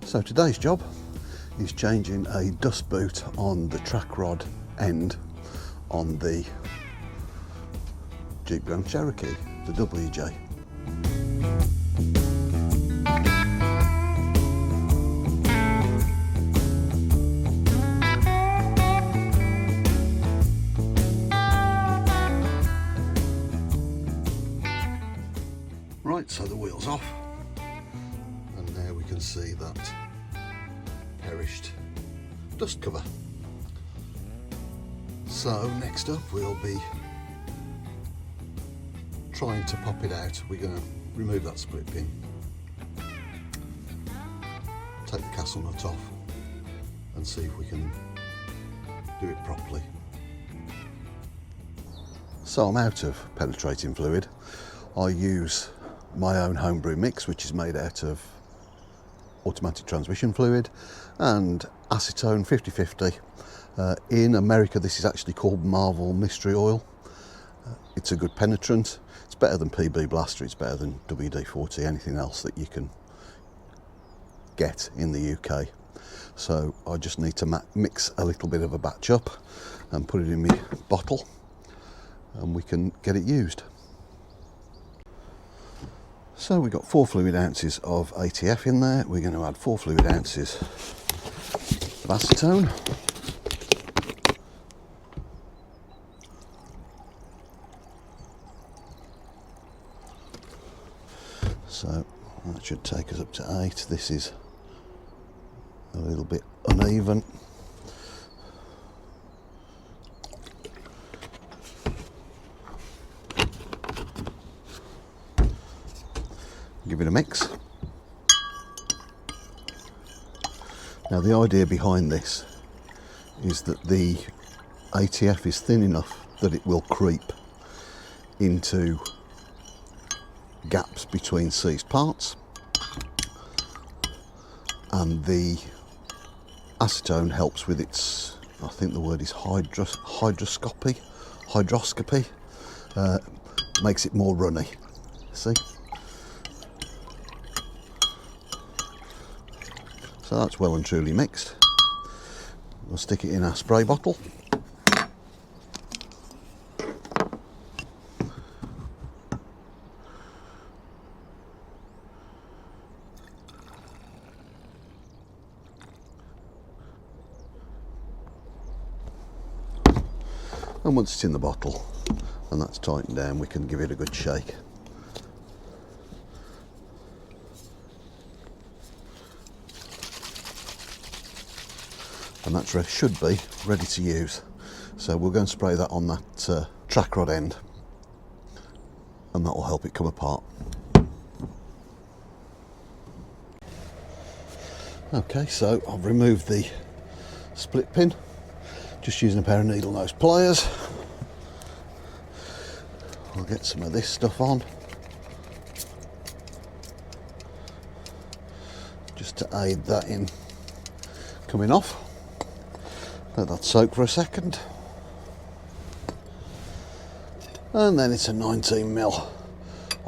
So today's job is changing a dust boot on the track rod end on the Jeep Grand Cherokee, the WJ. Right, so the wheel's off, and now we can see that perished dust cover. So next up we'll be trying to pop it out. We're going to remove that split pin, take the castle nut off and see if we can do it properly. So I'm out of penetrating fluid. I use my own homebrew mix, which is made out of automatic transmission fluid and acetone 50/50. In America this is actually called Marvel Mystery Oil. It's a good penetrant. It's better than PB Blaster, it's better than WD-40, anything else that you can get in the UK. So I just need to mix a little bit of a batch up and put it in my bottle and we can get it used. So we've got 4 fluid ounces of ATF in there. We're going to add 4 fluid ounces of acetone. So that should take us up to 8. This is a little bit uneven. Give it a mix. Now the idea behind this is that the ATF is thin enough that it will creep into gaps between seized parts, and the acetone helps with its, I think the word is hydroscopy, makes it more runny. See? So that's well and truly mixed. We'll stick it in our spray bottle. And once it's in the bottle and that's tightened down, we can give it a good shake. And that should be ready to use. So we'll go and spray that on that track rod end, and that will help it come apart. Okay, so I've removed the split pin, just using a pair of needle nose pliers. We'll get some of this stuff on, just to aid that in coming off. Let that soak for a second, and then it's a 19mm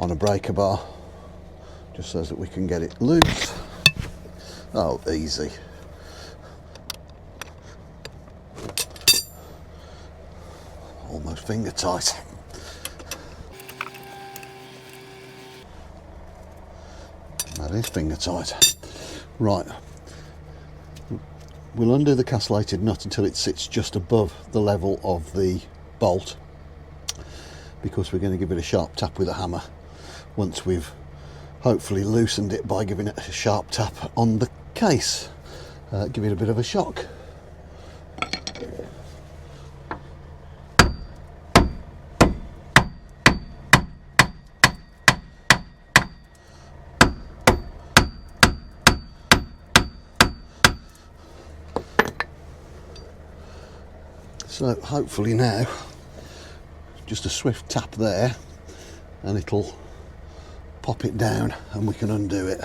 on a breaker bar, just so that we can get it loose. Oh, easy. Almost finger tight. That is finger tight. Right. We'll undo the castellated nut until it sits just above the level of the bolt, because we're going to give it a sharp tap with a hammer once we've hopefully loosened it by giving it a sharp tap on the case. Give it a bit of a shock. So hopefully now, just a swift tap there and it'll pop it down and we can undo it.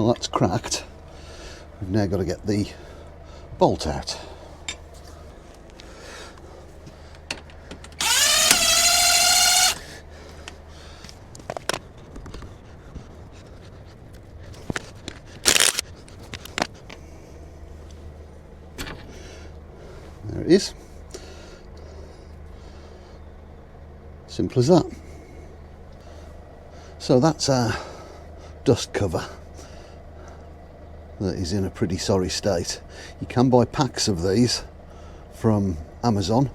Well, that's cracked. We've now got to get the bolt out. There it is. Simple as that. So that's our dust cover that is in a pretty sorry state. You can buy packs of these from Amazon.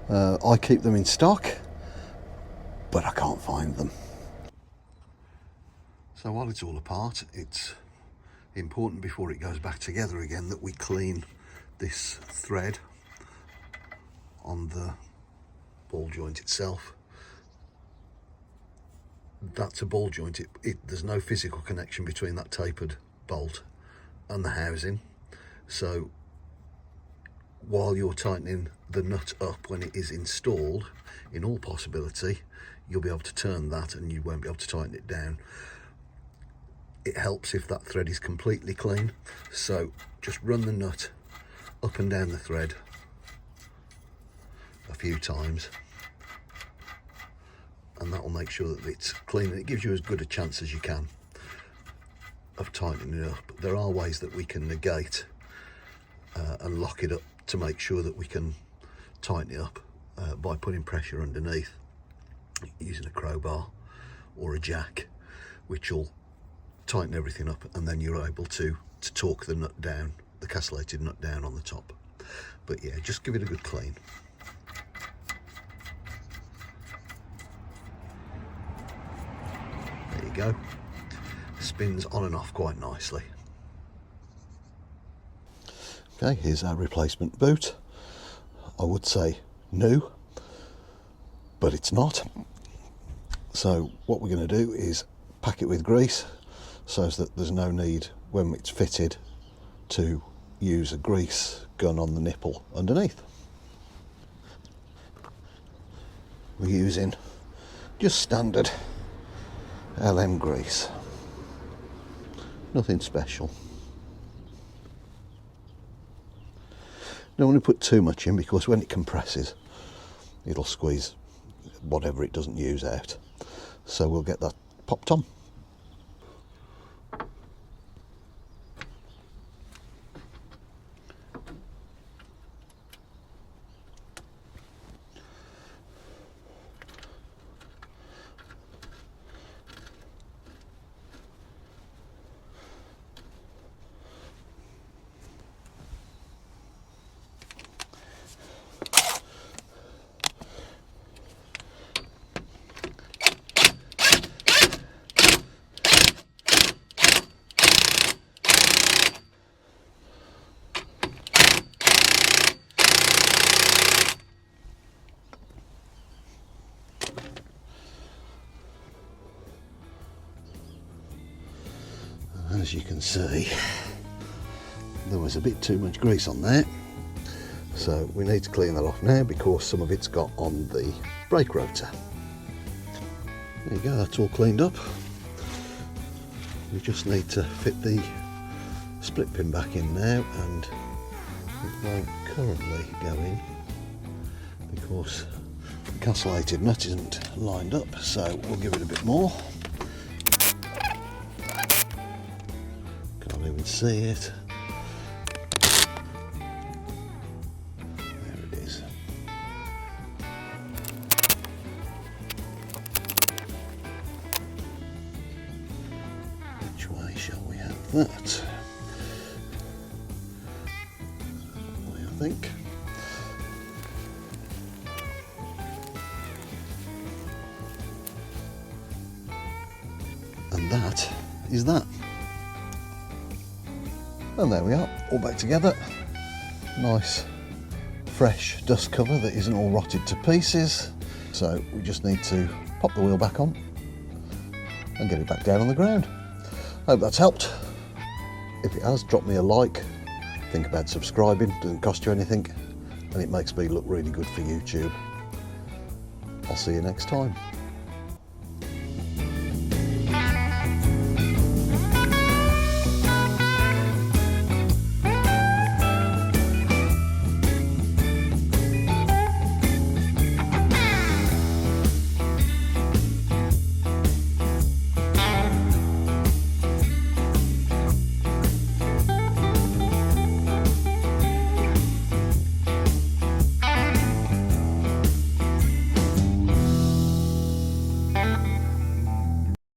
I keep them in stock, but I can't find them. So while it's all apart, it's important before it goes back together again that we clean this thread on the ball joint itself. That's a ball joint. There's no physical connection between that tapered bolt and the housing. So while you're tightening the nut up when it is installed, in all possibility, you'll be able to turn that and you won't be able to tighten it down. It helps if that thread is completely clean. So just run the nut up and down the thread a few times, and that will make sure that it's clean, and it gives you as good a chance as you can of tightening it up. There are ways that we can negate and lock it up to make sure that we can tighten it up by putting pressure underneath using a crowbar or a jack, which will tighten everything up, and then you're able to torque the nut down, the castellated nut down on the top. But yeah, just give it a good clean. There you go. Spins on and off quite nicely. Okay, here's our replacement boot. I would say new, but it's not. So what we're going to do is pack it with grease so that there's no need when it's fitted to use a grease gun on the nipple underneath. We're using just standard LM grease, nothing special. Don't want to put too much in because when it compresses it'll squeeze whatever it doesn't use out, so we'll get that popped on. As you can see, there was a bit too much grease on there, so we need to clean that off now because some of it's got on the brake rotor. There you go, that's all cleaned up. We just need to fit the split pin back in now, and it won't currently go in because the castellated nut isn't lined up, so we'll give it a bit more. Can't even see it. There it is. Which way shall we have that? I think. And that is that. And there we are, all back together. Nice, fresh dust cover that isn't all rotted to pieces. So we just need to pop the wheel back on and get it back down on the ground. Hope that's helped. If it has, drop me a like. Think about subscribing, doesn't cost you anything, and it makes me look really good for YouTube. I'll see you next time.